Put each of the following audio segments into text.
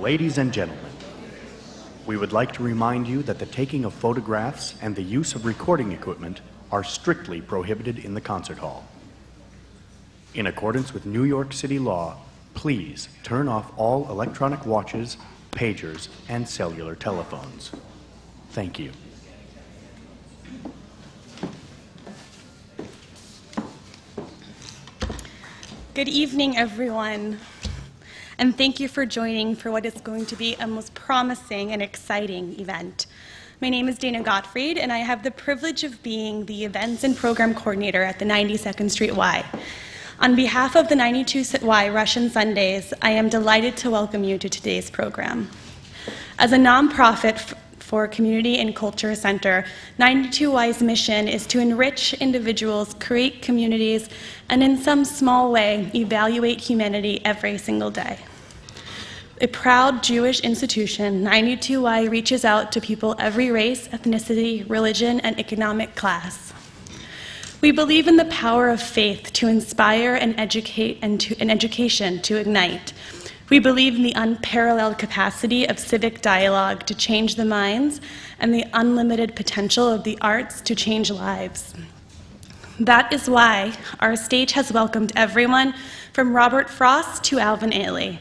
Ladies and gentlemen, we would like to remind you that the taking of photographs and the use of recording equipment are strictly prohibited in the concert hall. In accordance with New York City law, please turn off all electronic watches, pagers, and cellular telephones. Thank you. Good evening, everyone, and thank you for joining for what is going to be a most promising and exciting event. My name is Dana Gottfried, and I have the privilege of being the Events and Program Coordinator at the 92nd Street Y. On behalf of the 92Y Russian Sundays, I am delighted to welcome you to today's program. As a nonprofit for Community and Culture Center, 92Y's mission is to enrich individuals, create communities, and in some small way, evaluate humanity every single day. A proud Jewish institution, 92Y reaches out to people every race, ethnicity, religion, and economic class. We believe in the power of faith to inspire and educate and education to ignite. We believe in the unparalleled capacity of civic dialogue to change the minds and the unlimited potential of the arts to change lives. That is why our stage has welcomed everyone from Robert Frost to Alvin Ailey.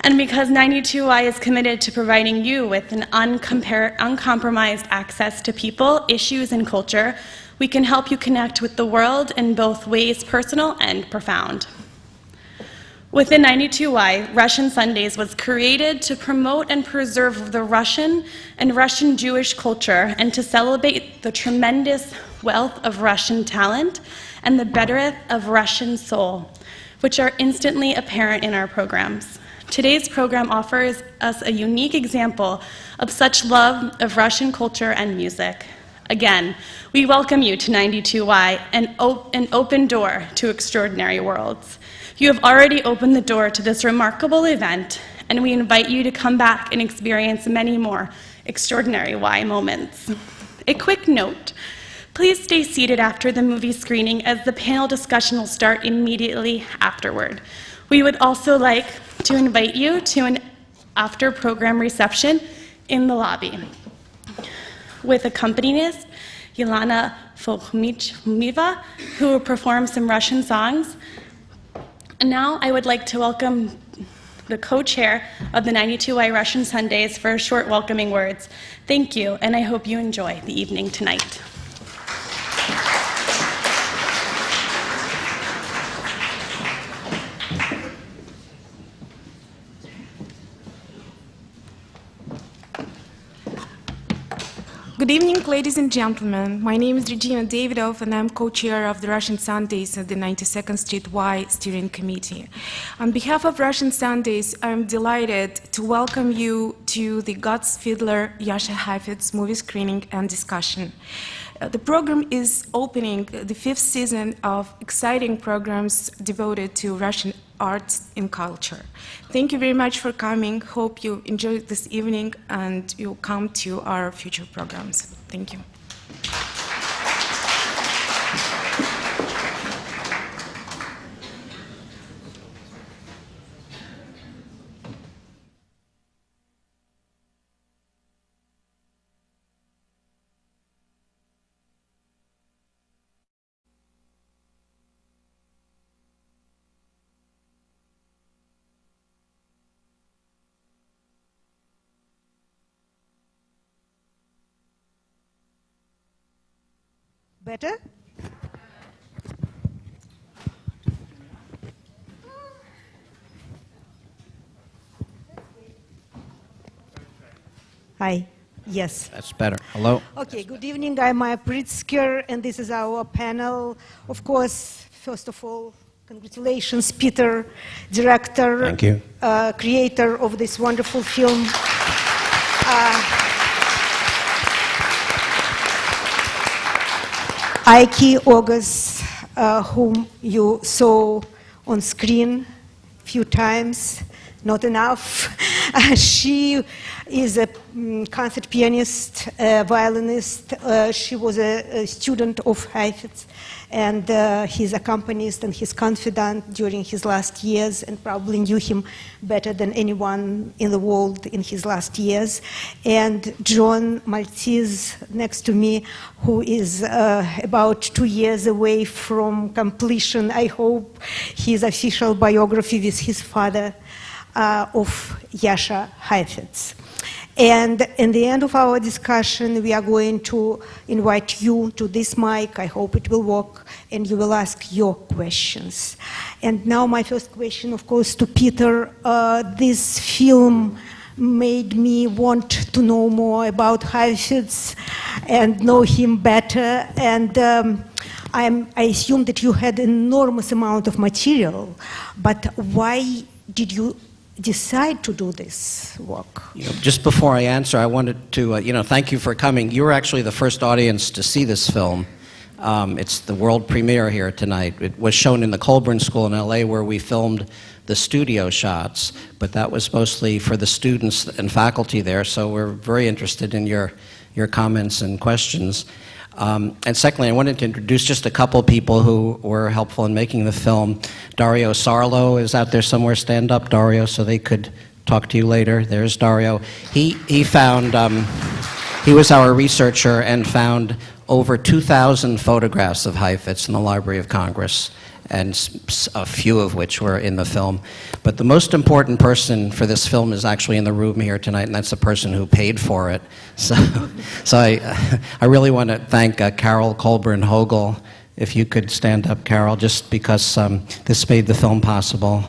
And because 92Y is committed to providing you with an uncompromised access to people, issues, and culture, we can help you connect with the world in both ways personal and profound. Within 92Y, Russian Sundays was created to promote and preserve the Russian and Russian Jewish culture and to celebrate the tremendous wealth of Russian talent and the bedroth of Russian soul, which are instantly apparent in our programs. Today's program offers us a unique example of such love of Russian culture and music. Again, we welcome you to 92Y, an open door to extraordinary worlds. You have already opened the door to this remarkable event, and we invite you to come back and experience many more extraordinary Y moments. A quick note, please stay seated after the movie screening as the panel discussion will start immediately afterward. We would also like to invite you to an after-program reception in the lobby with accompanist Yelena Fokhmiva, who will perform some Russian songs. And now I would like to welcome the co-chair of the 92Y Russian Sundays for short welcoming words. Thank you, and I hope you enjoy the evening tonight. Good evening, ladies and gentlemen. My name is Regina Davidov, and I'm co-chair of the Russian Sundays at the 92nd Street Y Steering Committee. On behalf of Russian Sundays, I'm delighted to welcome you to the God's Fiddler Yasha Heifetz movie screening and discussion. The program is opening the 5th season of exciting programs devoted to Russian arts and culture. Thank you very much for coming. Hope you enjoyed this evening and you'll come to our future programs. Thank you. Better? Hi. Yes. That's better. Hello. Okay, good evening. I'm Maya Pritzker, and this is our panel. Of course, first of all, congratulations, Peter, director, Thank you. Creator of this wonderful film. Ike August, whom you saw on screen a few times, not enough. She is a concert pianist, violinist. She was a student of Heifetz, and his accompanist and his confidant during his last years, and probably knew him better than anyone in the world in his last years. And John Maltese, next to me, who is about 2 years away from completion, I hope, his official biography with his father of Yasha Heifetz. And in the end of our discussion, we are going to invite you to this mic. I hope it will work, and you will ask your questions. And now my first question, of course, to Peter. This film made me want to know more about Heifetz and know him better. And I assume that you had an enormous amount of material, but why did you decide to do this work? Just before I answer, I wanted to, thank you for coming. You were actually the first audience to see this film. It's the world premiere here tonight. It was shown in the Colburn School in LA, where we filmed the studio shots, but that was mostly for the students and faculty there, so we're very interested in your comments and questions. And secondly, I wanted to introduce just a couple people who were helpful in making the film. Dario Sarlo is out there somewhere. Stand up, Dario, so they could talk to you later. There's Dario. He found, he was our researcher and found over 2,000 photographs of Heifetz in the Library of Congress, and a few of which were in the film. But the most important person for this film is actually in the room here tonight, and that's the person who paid for it. So I really want to thank Carol Colburn-Hogel. If you could stand up, Carol, just because this made the film possible.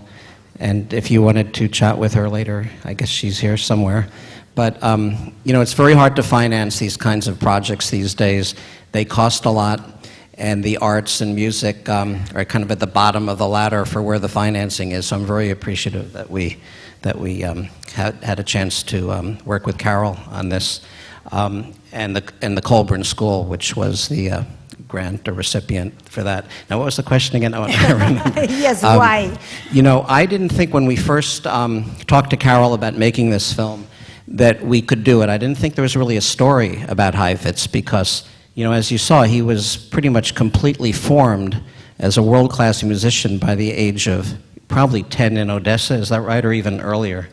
And if you wanted to chat with her later, I guess she's here somewhere. But, it's very hard to finance these kinds of projects these days. They cost a lot, and the arts and music are kind of at the bottom of the ladder for where the financing is. So I'm very appreciative that we had a chance to work with Carol on this, and the Colburn School, which was the grant or recipient for that. Now, what was the question again? Oh, I remember. Yes, why? I didn't think when we first talked to Carol about making this film that we could do it. I didn't think there was really a story about Heifetz because, as you saw, he was pretty much completely formed as a world-class musician by the age of probably 10 in Odessa, is that right, or even earlier?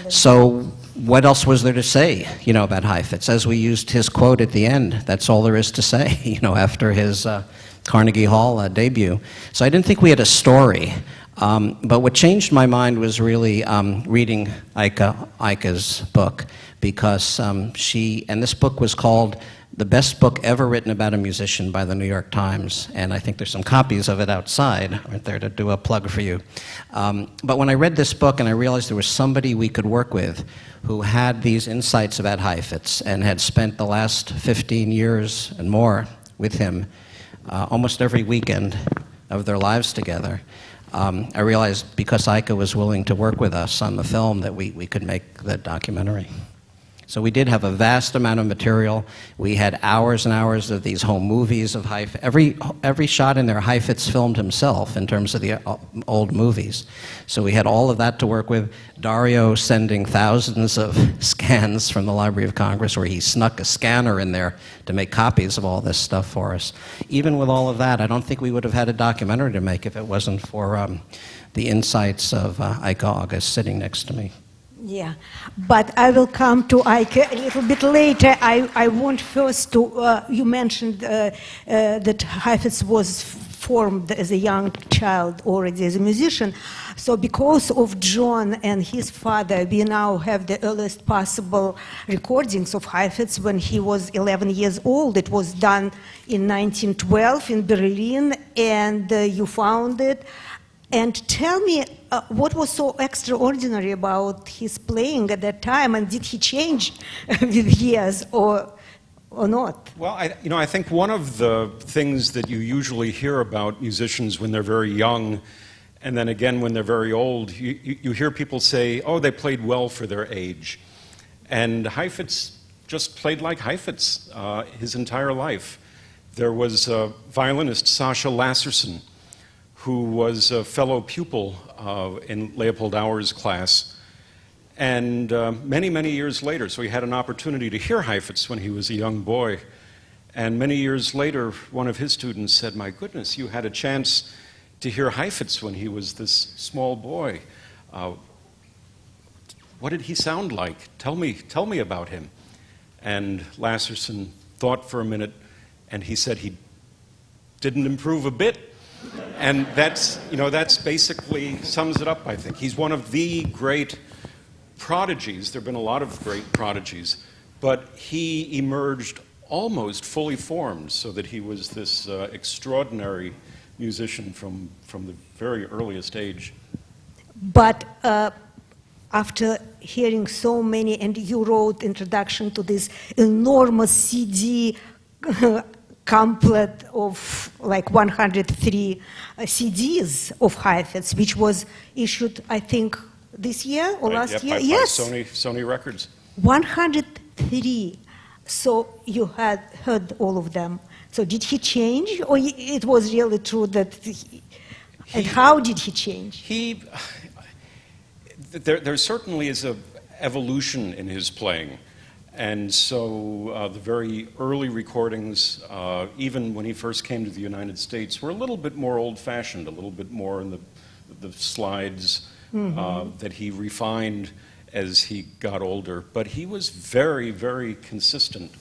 So what else was there to say, about Heifetz? As we used his quote at the end, that's all there is to say, after his Carnegie Hall debut. So I didn't think we had a story. But what changed my mind was really reading Eike's book, because and this book was called The Best Book Ever Written About a Musician by the New York Times, and I think there's some copies of it outside, aren't there, to do a plug for you. But when I read this book and I realized there was somebody we could work with who had these insights about Heifetz and had spent the last 15 years and more with him, almost every weekend of their lives together, I realized because Eike was willing to work with us on the film that we could make the documentary. So we did have a vast amount of material. We had hours and hours of these home movies of Heifetz. Every shot in there, Heifetz filmed himself in terms of the old movies. So we had all of that to work with. Dario sending thousands of scans from the Library of Congress, where he snuck a scanner in there to make copies of all this stuff for us. Even with all of that, I don't think we would have had a documentary to make if it wasn't for the insights of Eike August sitting next to me. Yeah, but I will come to Eike a little bit later. I want first to, you mentioned that Heifetz was formed as a young child already as a musician. So because of John and his father, we now have the earliest possible recordings of Heifetz when he was 11 years old. It was done in 1912 in Berlin, and you found it. And tell me, what was so extraordinary about his playing at that time, and did he change with years or not? Well, I think one of the things that you usually hear about musicians when they're very young, and then again when they're very old, you hear people say, oh, they played well for their age. And Heifetz just played like Heifetz his entire life. There was violinist Sascha Lasserson, who was a fellow pupil in Leopold Auer's class. And many, many years later, so he had an opportunity to hear Heifetz when he was a young boy. And many years later, one of his students said, "My goodness, you had a chance to hear Heifetz when he was this small boy. What did he sound like? Tell me about him." And Lasserson thought for a minute, and he said he didn't improve a bit. And that's basically sums it up, I think. He's one of the great prodigies. There have been a lot of great prodigies, but he emerged almost fully formed, so that he was this extraordinary musician from the very earliest age. But after hearing so many, and you wrote introduction to this enormous CD complete of like 103 CDs of Heifetz, which was issued, I think, this year or last year? Yes. By Sony Records. 103. So you had heard all of them. So did he change, or it was really true that and how did he change? There certainly is an evolution in his playing. And so the very early recordings, even when he first came to the United States, were a little bit more old-fashioned, a little bit more in the slides that he refined as he got older. But he was very, very consistent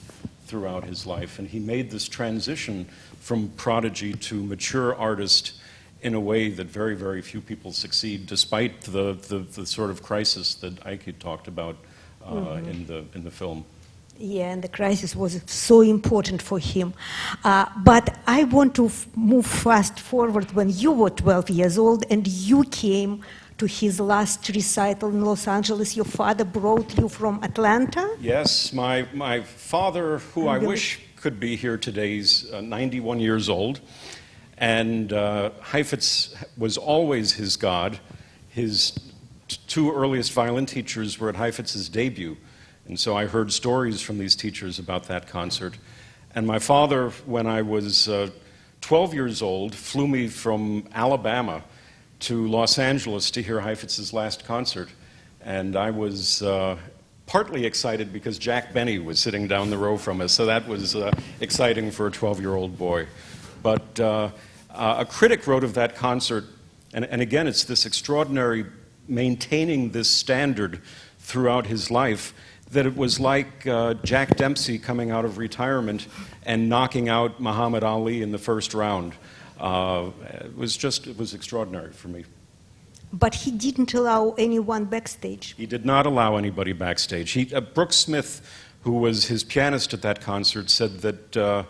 throughout his life, and he made this transition from prodigy to mature artist in a way that very, very few people succeed, despite the sort of crisis that Ike talked about in the film. Yeah, and the crisis was so important for him. But I want to move fast forward when you were 12 years old and you came to his last recital in Los Angeles. Your father brought you from Atlanta? Yes, my father, who I wish could be here today, is 91 years old. And Heifetz was always his god. His two earliest violin teachers were at Heifetz's debut. And so I heard stories from these teachers about that concert. And my father, when I was 12 years old, flew me from Alabama to Los Angeles to hear Heifetz's last concert. And I was partly excited because Jack Benny was sitting down the row from us, so that was exciting for a 12-year-old boy. But a critic wrote of that concert, and again, it's this extraordinary maintaining this standard throughout his life, that it was like Jack Dempsey coming out of retirement and knocking out Muhammad Ali in the first round. It was extraordinary for me. But he didn't allow anyone backstage. He did not allow anybody backstage. Brooks Smith, who was his pianist at that concert, said that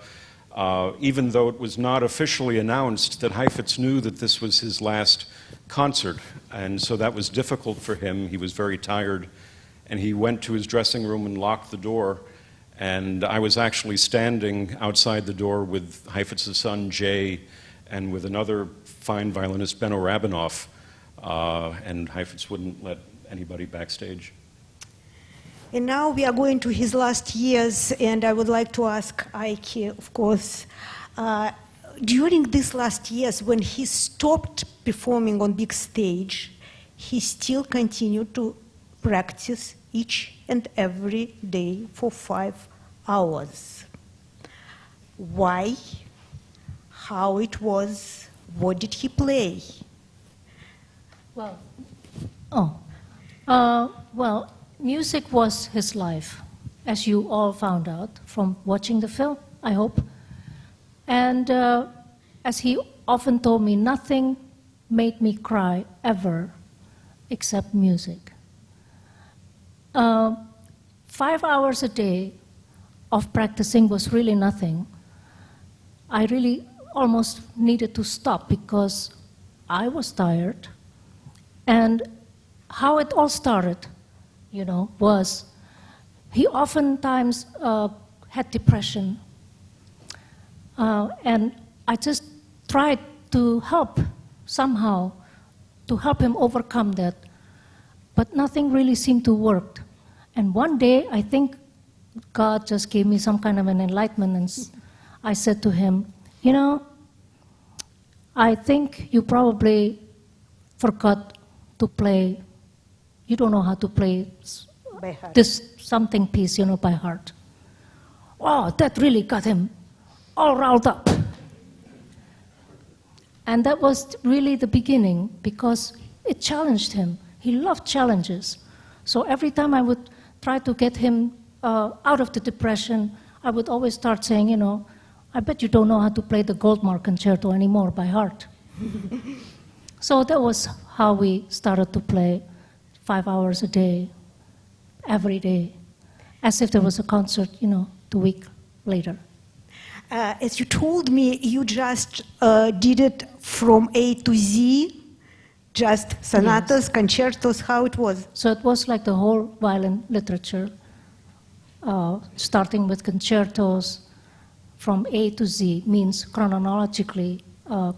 even though it was not officially announced, that Heifetz knew that this was his last concert, and so that was difficult for him. He was very tired, and he went to his dressing room and locked the door, and I was actually standing outside the door with Heifetz's son, Jay, and with another fine violinist, Benno Rabinoff, and Heifetz wouldn't let anybody backstage. And now we are going to his last years, and I would like to ask Ike, of course, during these last years, when he stopped performing on big stage, he still continued to practice each and every day for 5 hours. Why? How it was? What did he play? Well, music was his life, as you all found out from watching the film, I hope. And as he often told me, nothing made me cry ever except music. 5 hours a day of practicing was really nothing. I really almost needed to stop because I was tired. And how it all started, was he oftentimes had depression. And I just tried to help somehow, to help him overcome that. But nothing really seemed to work. And one day, I think God just gave me some kind of an enlightenment, and I said to him, I think you probably forgot to play you don't know how to play By heart. this something piece, by heart. Oh, that really got him all riled up. And that was really the beginning because it challenged him. He loved challenges. So every time I would try to get him out of the depression, I would always start saying, I bet you don't know how to play the Goldmark Concerto anymore by heart. So that was how we started to play 5 hours a day, every day, as if there was a concert, the week later. As you told me, you just did it from A to Z, just sonatas, concertos, how it was? So it was like the whole violin literature, starting with concertos from A to Z, means chronologically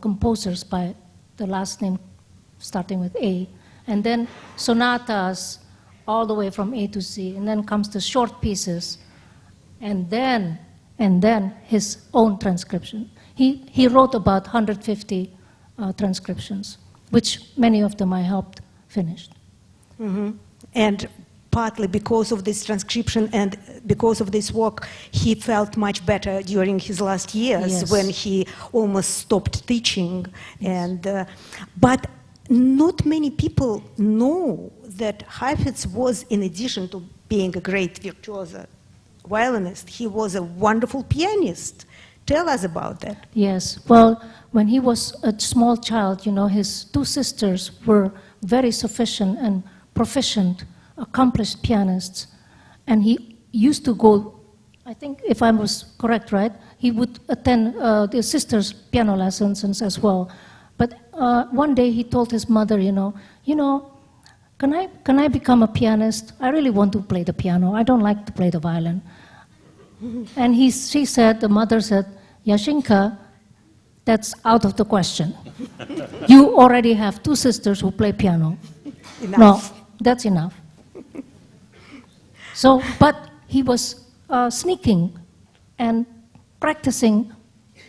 composers by the last name starting with A, and then sonatas all the way from A to Z, and then comes the short pieces, and then his own transcription. He wrote about 150 transcriptions, which many of them I helped finish. Mm-hmm. And partly because of this transcription and because of this work, he felt much better during his last years. Yes. When he almost stopped teaching. Yes. But not many people know that Heifetz was, in addition to being a great virtuoso violinist, he was a wonderful pianist. Tell us about that. Yes, well, when he was a small child, his two sisters were very sufficient and proficient, accomplished pianists. And he used to go, I think if I was correct, right, he would attend the sisters' piano lessons as well. But one day he told his mother, can I become a pianist? I really want to play the piano. I don't like to play the violin. And the mother said, Yashinka, that's out of the question. You already have two sisters who play piano. Enough. No, that's enough. So, but he was sneaking and practicing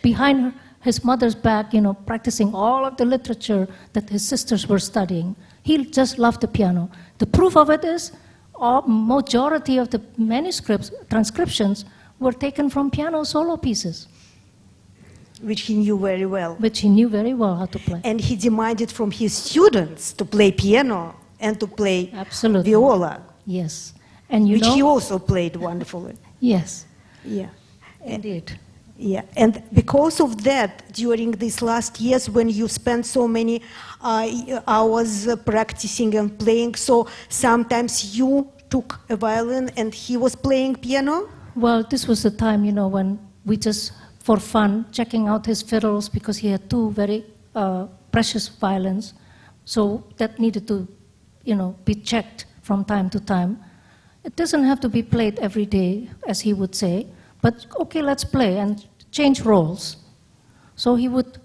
behind his mother's back, practicing all of the literature that his sisters were studying. He just loved the piano. The proof of it is, majority of the manuscripts, transcriptions, were taken from piano solo pieces. Which he knew very well. Which he knew very well how to play. And he demanded from his students to play piano and to play Absolutely. viola. Yes. And which he also played wonderfully. Yes. Yeah. Indeed. Yeah, and because of that, during these last years when you spent so many hours practicing and playing, so sometimes you took a violin and he was playing piano? Well, this was the time, when we just, for fun, checking out his fiddles because he had two very precious violins. So that needed to, be checked from time to time. It doesn't have to be played every day, as he would say, but okay, let's play and change roles. So he would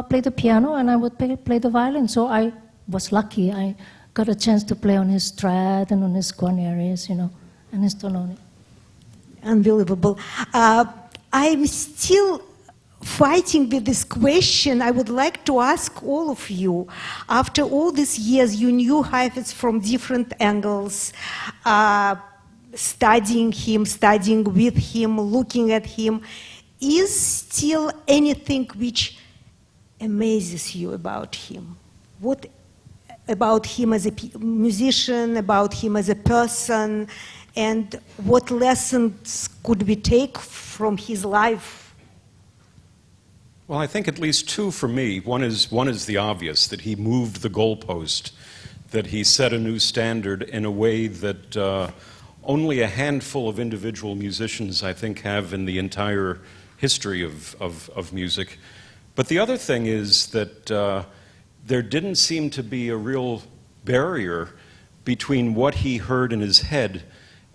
play the piano and I would play the violin. So I was lucky. I got a chance to play on his Strad and on his Guarnerius, and his Tononi. Unbelievable. I'm still fighting with this question. I would like to ask all of you, after all these years, you knew Heifetz from different angles, studying him, studying with him, looking at him. Is still anything which amazes you about him? What about him as a musician, about him as a person, and what lessons could we take from his life? Well, I think at least two for me. One is the obvious, that he moved the goalpost, that he set a new standard in a way that only a handful of individual musicians, I think, have in the entire history of music. But the other thing is that there didn't seem to be a real barrier between what he heard in his head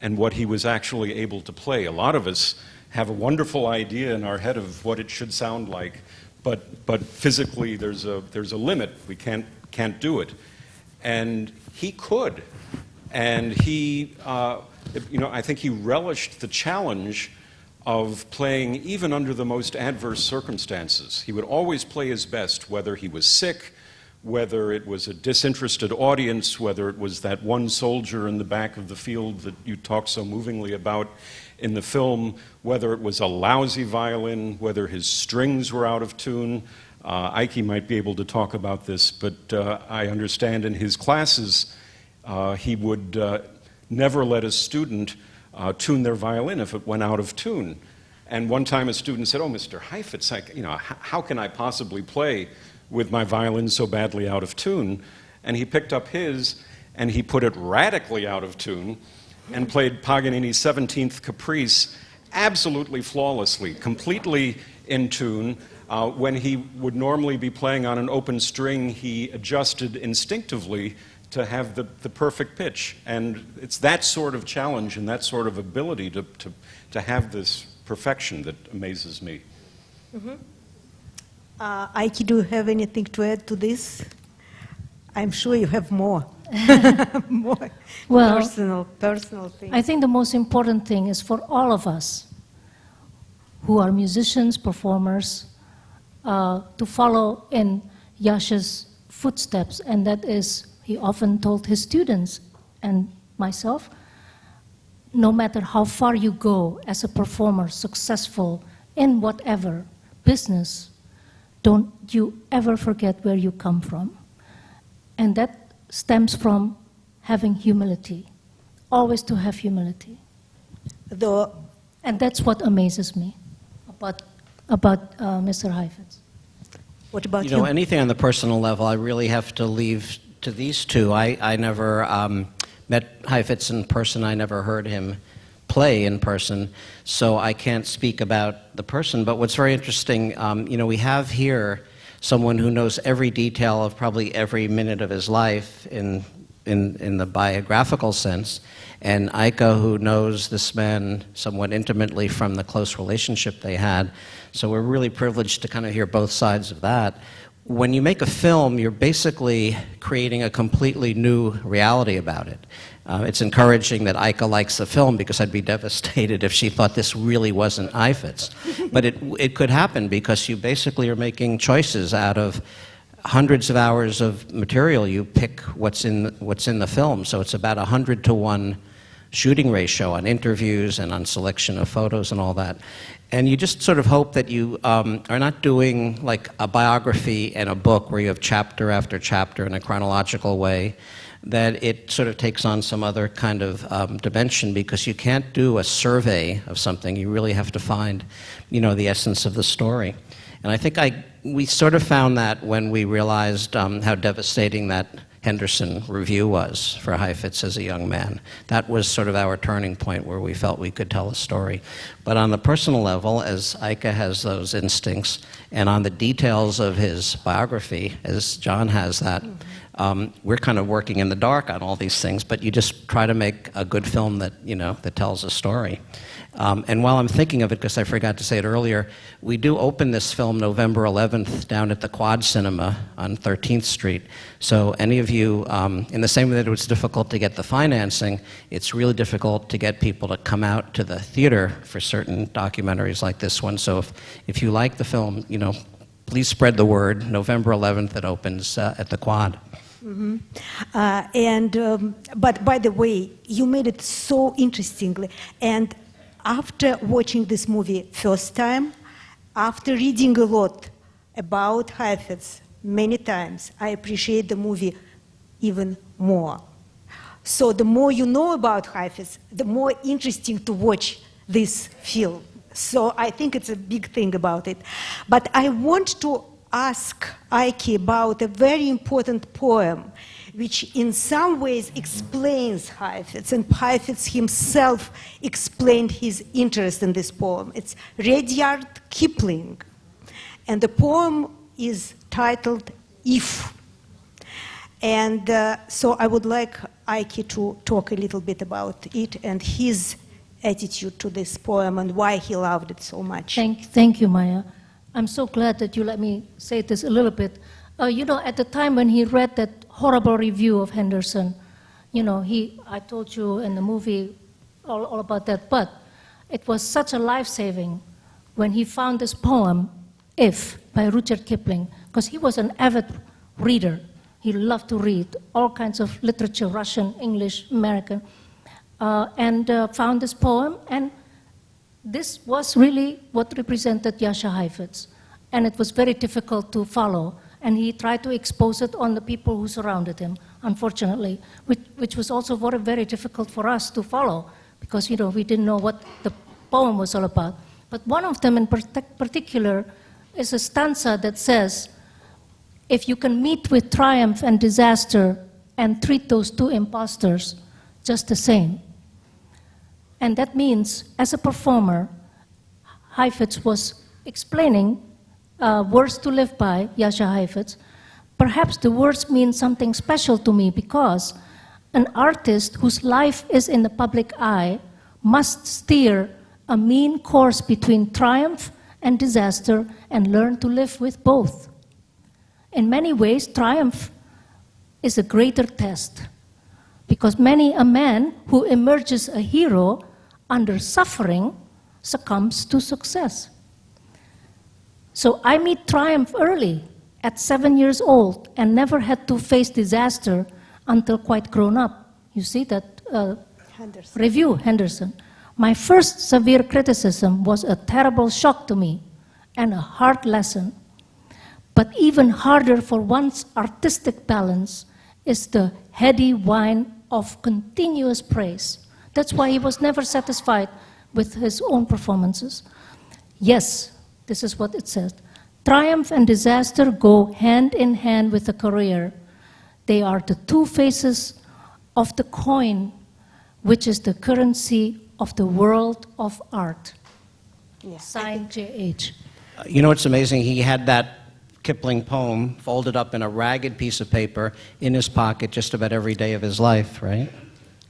and what he was actually able to play. A lot of us have a wonderful idea in our head of what it should sound like, but physically there's a limit. We can't do it. And he could. And he, I think he relished the challenge of playing even under the most adverse circumstances. He would always play his best, whether he was sick, whether it was a disinterested audience, whether it was that one soldier in the back of the field that you talk so movingly about in the film, whether it was a lousy violin, whether his strings were out of tune. Ike might be able to talk about this, but I understand in his classes he would never let a student tune their violin if it went out of tune. And one time a student said, "Oh, Mr. Heifetz, how can I possibly play with my violin so badly out of tune?" And he picked up his and he put it radically out of tune and played Paganini's 17th Caprice absolutely flawlessly, completely in tune. When he would normally be playing on an open string, he adjusted instinctively to have the perfect pitch. And it's that sort of challenge and that sort of ability to have this perfection that amazes me. Mm-hmm. Ike, do you have anything to add to this? I'm sure you have more. More Well, personal things. I think the most important thing is for all of us who are musicians, performers, to follow in Yasha's footsteps, and that is, he often told his students and myself, no matter how far you go as a performer, successful in whatever business, don't you ever forget where you come from. And that stems from having humility, always to have humility. And that's what amazes me about Mr. Heifetz. What about you? You know, anything on the personal level, I really have to leave to these two. I never met Heifetz in person. I never heard him play in person, so I can't speak about the person. But what's very interesting, you know, we have here someone who knows every detail of probably every minute of his life in the biographical sense, and Ike, who knows this man somewhat intimately from the close relationship they had. So we're really privileged to kind of hear both sides of that. When you make a film, you're basically creating a completely new reality about it. It's encouraging that Ike likes the film, because I'd be devastated if she thought this really wasn't Heifetz. But it could happen, because you basically are making choices out of hundreds of hours of material. You pick what's in the film. So it's about 100-to-1 shooting ratio on interviews and on selection of photos and all that. And you just sort of hope that you are not doing like a biography and a book where you have chapter after chapter in a chronological way, that it sort of takes on some other kind of dimension, because you can't do a survey of something. You really have to find, you know, the essence of the story. And I think we sort of found that when we realized how devastating that Henderson review was for Heifetz as a young man. That was sort of our turning point, where we felt we could tell a story. But on the personal level, as Ike has those instincts, and on the details of his biography, as John has that, we're kind of working in the dark on all these things, but you just try to make a good film that, you know, that tells a story. And while I'm thinking of it, because I forgot to say it earlier, we do open this film November 11th down at the Quad Cinema on 13th Street. So any of you, in the same way that it was difficult to get the financing, it's really difficult to get people to come out to the theater for certain documentaries like this one. So if you like the film, you know, please spread the word. November 11th it opens at the Quad. Mm-hmm. But by the way, you made it so interestingly. And after watching this movie first time, after reading a lot about Heifetz many times, I appreciate the movie even more. So the more you know about Heifetz, the more interesting to watch this film. So I think it's a big thing about it. But I want to ask Ike about a very important poem, which in some ways explains Heifetz, and Heifetz himself explained his interest in this poem. It's Rudyard Kipling, and the poem is titled If. And so I would like Ike to talk a little bit about it and his attitude to this poem and why he loved it so much. Thank you, Maya. I'm so glad that you let me say this a little bit. You know, at the time when he read that horrible review of Henderson, you know, I told you in the movie all about that, but it was such a life-saving when he found this poem, If, by Rudyard Kipling, because he was an avid reader. He loved to read all kinds of literature, Russian, English, American, and found this poem. And this was really what represented Jascha Heifetz. And it was very difficult to follow. And he tried to expose it on the people who surrounded him, unfortunately, which was also very, very difficult for us to follow, because we didn't know what the poem was all about. But one of them in particular is a stanza that says, if you can meet with triumph and disaster and treat those two impostors just the same. And that means, as a performer, Heifetz was explaining words to live by, Jascha Heifetz. Perhaps the words mean something special to me because an artist whose life is in the public eye must steer a mean course between triumph and disaster and learn to live with both. In many ways, triumph is a greater test because many a man who emerges a hero under suffering succumbs to success. So I meet triumph early, at 7 years old, and never had to face disaster until quite grown up. You see that review, Henderson. My first severe criticism was a terrible shock to me and a hard lesson. But even harder for one's artistic balance is the heady wine of continuous praise. That's why he was never satisfied with his own performances. Yes, this is what it says. Triumph and disaster go hand in hand with a career. They are the two faces of the coin, which is the currency of the world of art. Yeah. Signed J.H. You know what's amazing? He had that Kipling poem folded up in a ragged piece of paper in his pocket just about every day of his life, right?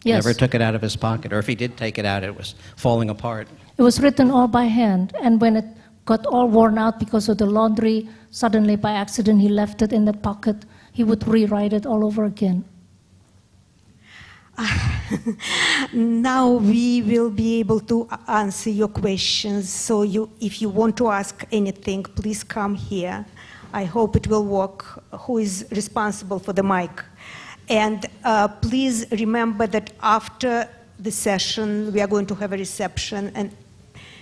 Yes. Never took it out of his pocket, or if he did take it out, it was falling apart. It was written all by hand, and when it got all worn out because of the laundry, suddenly by accident he left it in the pocket, he would rewrite it all over again. Now we will be able to answer your questions, so if you want to ask anything, please come here. I hope it will work. Who is responsible for the mic? And please remember that after the session, we are going to have a reception, and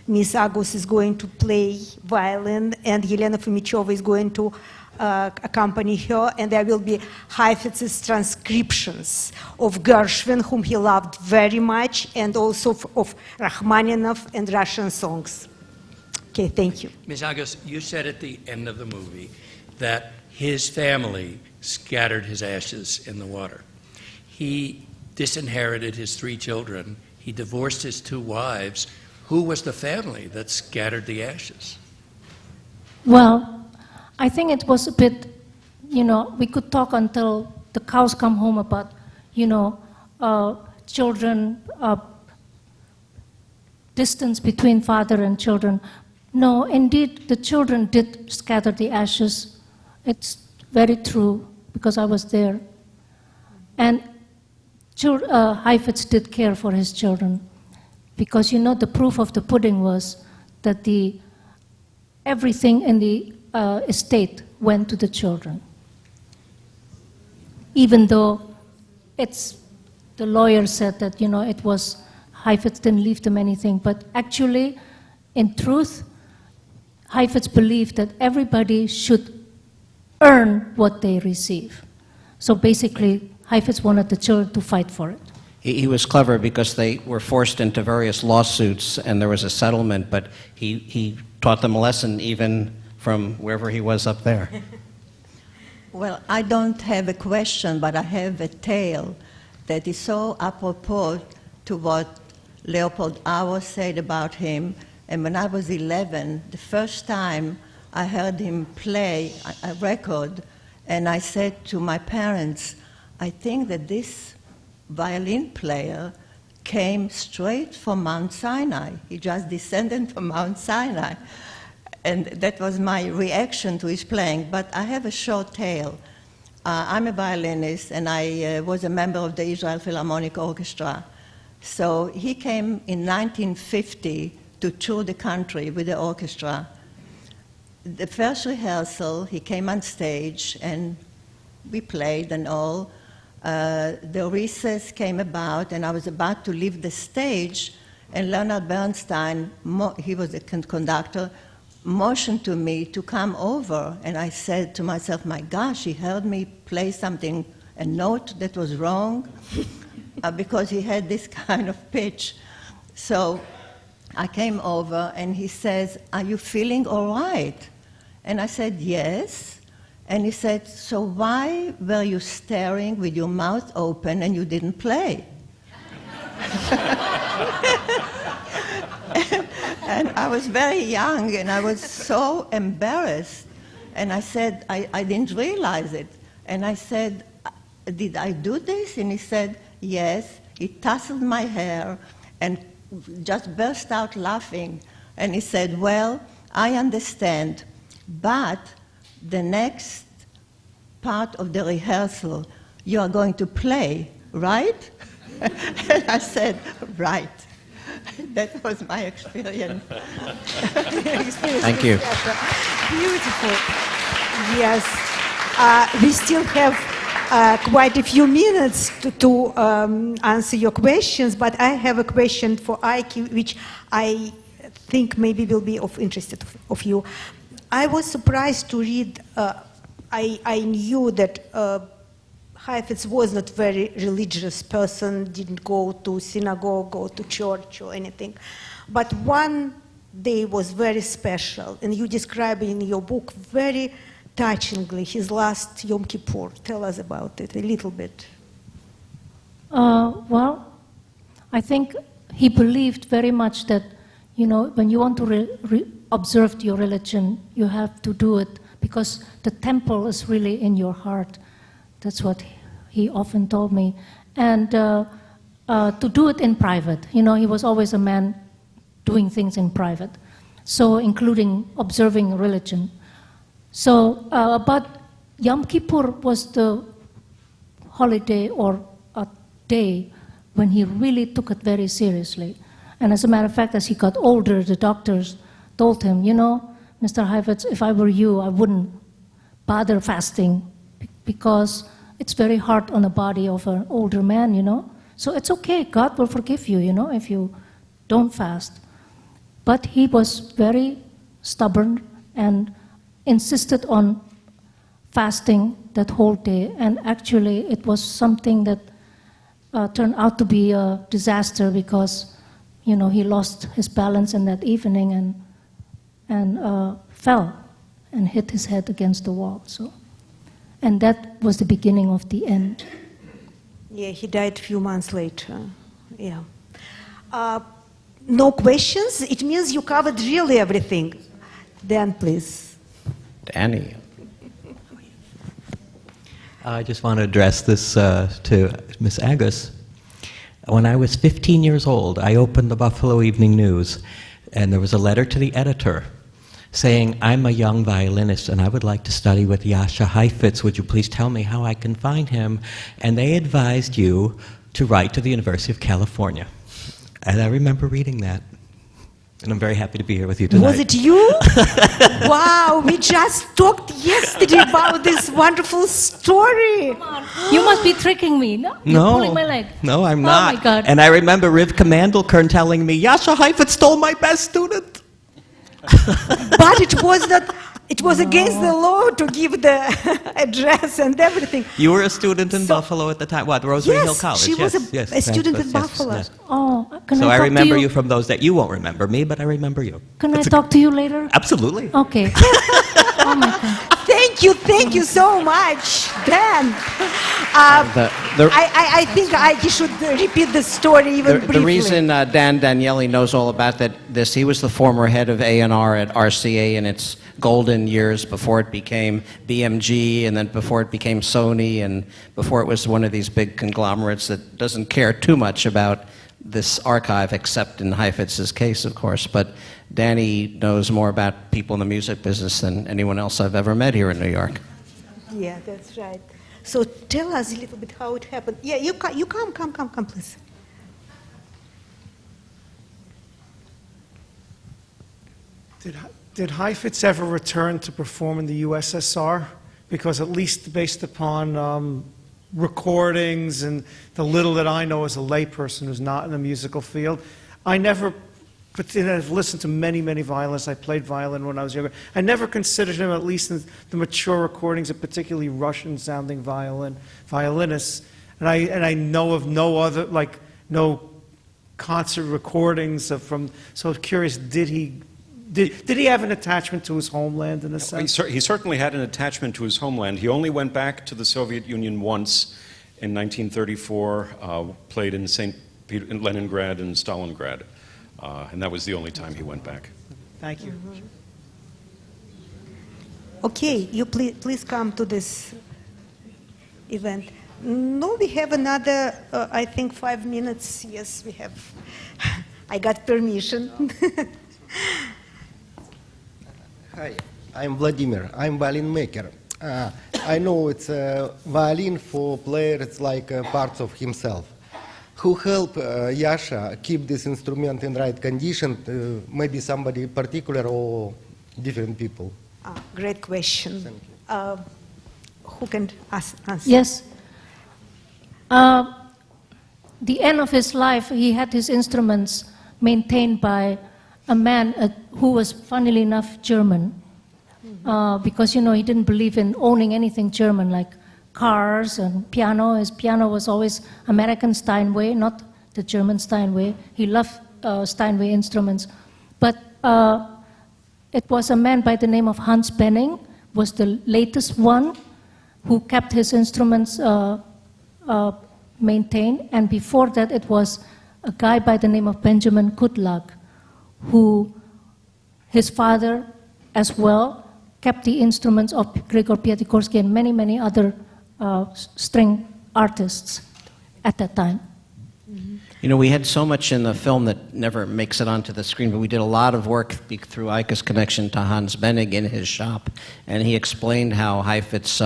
Ms. Agus is going to play violin, and Yelena Fomichova is going to accompany her, and there will be Heifetz's transcriptions of Gershwin, whom he loved very much, and also of Rachmaninoff and Russian songs. Okay, thank you. Ms. Agus, you said at the end of the movie that his family scattered his ashes in the water. He disinherited his 3 children. He divorced his 2 wives. Who was the family that scattered the ashes? Well, I think it was a bit, we could talk until the cows come home about, children, distance between father and children. No, indeed, the children did scatter the ashes. It's very true, because I was there. And Heifetz did care for his children, because the proof of the pudding was that everything in the estate went to the children. Even though the lawyer said that, it was, Heifetz didn't leave them anything, but actually, in truth, Heifetz believed that everybody should earn what they receive. So basically, Heifetz wanted the children to fight for it. He was clever because they were forced into various lawsuits and there was a settlement, but he taught them a lesson even from wherever he was up there. Well, I don't have a question, but I have a tale that is so apropos to what Leopold Auer said about him. And when I was 11, the first time I heard him play a record, and I said to my parents, I think that this violin player came straight from Mount Sinai. He just descended from Mount Sinai. And that was my reaction to his playing. But I have a short tale. I'm a violinist, and I was a member of the Israel Philharmonic Orchestra. So he came in 1950 to tour the country with the orchestra. The first rehearsal, he came on stage, and we played and all. The recess came about, and I was about to leave the stage, and Leonard Bernstein, he was the conductor, motioned to me to come over, and I said to myself, my gosh, he heard me play something, a note that was wrong, because he had this kind of pitch. So I came over, and he says, are you feeling all right? And I said, yes. And he said, so why were you staring with your mouth open and you didn't play? And I was very young, and I was so embarrassed. And I said, I didn't realize it. And I said, did I do this? And he said, yes. He tousled my hair and just burst out laughing. And he said, well, I understand, but the next part of the rehearsal, you are going to play, right? And I said, right. That was my experience. Thank you. Beautiful. Yes. We still have quite a few minutes to answer your questions, but I have a question for Ike, which I think maybe will be of interest of you. I was surprised to read, I knew that Heifetz was not a very religious person, didn't go to synagogue or to church or anything. But one day was very special, and you describe it in your book very touchingly, his last Yom Kippur. Tell us about it a little bit. Well, I think he believed very much that, you know, when you want to observe your religion, you have to do it because the temple is really in your heart. That's what he often told me. And to do it in private. You know, he was always a man doing things in private. So including observing religion. So, but Yom Kippur was the holiday or a day when he really took it very seriously. And as a matter of fact, as he got older, the doctors told him, you know, Mr. Heifetz, if I were you, I wouldn't bother fasting because it's very hard on the body of an older man, you know. So it's okay, God will forgive you, you know, if you don't fast. But he was very stubborn and insisted on fasting that whole day. And actually, it was something that turned out to be a disaster because, you know, he lost his balance in that evening and fell and hit his head against the wall. So, and that was the beginning of the end. Yeah, he died a few months later. Yeah. No questions? It means you covered really everything. Dan, please. Danny. I just want to address this to Ms. Agus. When I was 15 years old, I opened the Buffalo Evening News, and there was a letter to the editor saying, I'm a young violinist and I would like to study with Jascha Heifetz. Would you please tell me how I can find him? And they advised you to write to the University of California. And I remember reading that. And I'm very happy to be here with you tonight. Was it you? Wow, we just talked yesterday about this wonderful story. Come on. You must be tricking me. No, you're pulling my leg. No, I'm not. Oh my God. And I remember Rivka Mandelkern telling me, Jascha Heifetz stole my best student. But it was not. It was against the law to give the address and everything. You were a student in Buffalo at the time. What, Rosary Hill College? She was a student in Buffalo. Yes. Oh, can So I I talk remember to you from those that you won't remember me, but I remember you. Can I talk to you later? Absolutely. Okay. Oh my God. Thank you so much, Dan. I think I should repeat the story even briefly. The reason Dan Danieli knows all about this, he was the former head of A&R at RCA in its golden years before it became BMG and then before it became Sony and before it was one of these big conglomerates that doesn't care too much about this archive except in Heifetz's case, of course. But Danny knows more about people in the music business than anyone else I've ever met here in New York. Yeah, that's right. So tell us a little bit how it happened. Yeah, you come, please. Did Heifetz ever return to perform in the USSR because at least based upon recordings and the little that I know as a layperson who's not in the musical field, I never, but I've listened to many, many violinists. I played violin when I was younger. I never considered him, at least in the mature recordings, a particularly Russian-sounding violinist. And I know of no other, like, no concert recordings from, so I'm curious, did he have an attachment to his homeland in a sense? He certainly had an attachment to his homeland. He only went back to the Soviet Union once in 1934, played in in Leningrad and Stalingrad, and that was the only time he went back. Thank you. Okay, you please come to this event. No, we have another, I think, 5 minutes. Yes, we have. I got permission. Hi, I'm Vladimir. I'm violin maker. I know it's a violin for player. It's like a part of himself. Who help Yasha keep this instrument in right condition? Maybe somebody particular or different people? Great question. Thank you. Who can answer? Yes. The end of his life, he had his instruments maintained by a man who was, funnily enough, German. Because, he didn't believe in owning anything German, like cars and piano. His piano was always American Steinway, not the German Steinway. He loved Steinway instruments. But it was a man by the name of Hans Benning, was the latest one who kept his instruments maintained. And before that, it was a guy by the name of Benjamin Kudlak, who, his father as well, kept the instruments of Gregor Piatigorsky and many, many other string artists at that time. We had so much in the film that never makes it onto the screen, but we did a lot of work through Eike's connection to Hans Benning in his shop, and he explained how Heifetz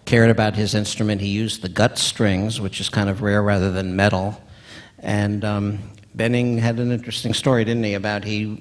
cared about his instrument. He used the gut strings, which is kind of rare rather than metal, and Benning had an interesting story, didn't he, about he,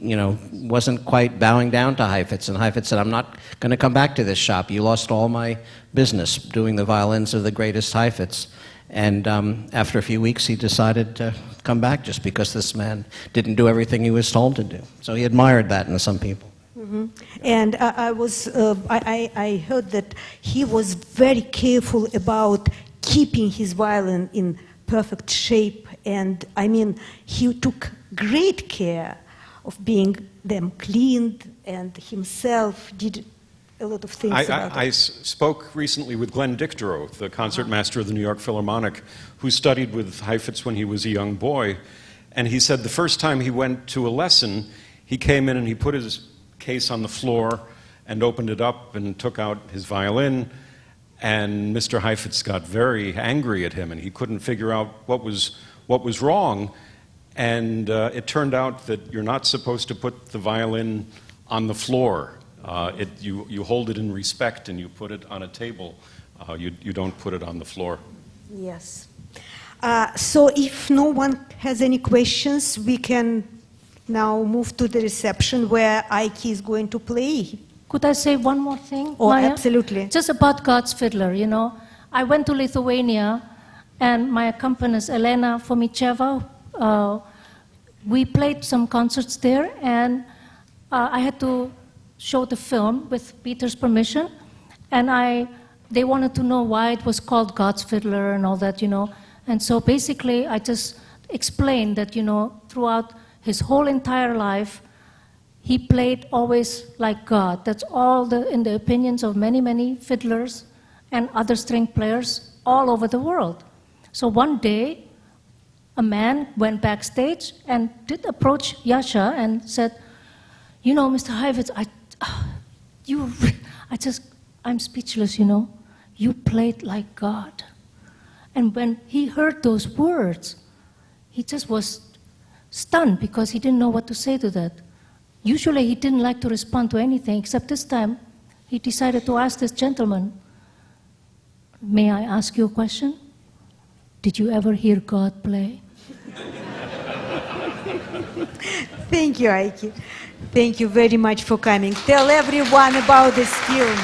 wasn't quite bowing down to Heifetz, and Heifetz said, I'm not going to come back to this shop. You lost all my business doing the violins of the greatest Heifetz. And after a few weeks, he decided to come back just because this man didn't do everything he was told to do. So he admired that in some people. Mm-hmm. And I heard that he was very careful about keeping his violin in perfect shape. And I mean, he took great care of being them cleaned, and himself did a lot of things about it. I spoke recently with Glenn Dicterow, the concertmaster of the New York Philharmonic, who studied with Heifetz when he was a young boy. And he said the first time he went to a lesson, he came in and he put his case on the floor and opened it up and took out his violin. And Mr. Heifetz got very angry at him, and he couldn't figure out what was wrong. And it turned out that you're not supposed to put the violin on the floor. You hold it in respect and you put it on a table. You don't put it on the floor. Yes. So if no one has any questions, we can now move to the reception where Eike is going to play. Could I say one more thing, Oh, Maya? absolutely. Just about God's Fiddler, I went to Lithuania, and my accompanist, Elena Fomicheva, we played some concerts there, and I had to show the film with Peter's permission, and they wanted to know why it was called God's Fiddler and all that, And so basically, I just explained that, throughout his whole entire life, he played always like God. That's all in the opinions of many, many fiddlers and other string players all over the world. So one day, a man went backstage and did approach Yasha and said, Mr. Heifetz, I'm speechless, You played like God. And when he heard those words, he just was stunned because he didn't know what to say to that. Usually he didn't like to respond to anything, except this time he decided to ask this gentleman, may I ask you a question? Did you ever hear God play? Thank you, Eike. Thank you very much for coming. Tell everyone about this film.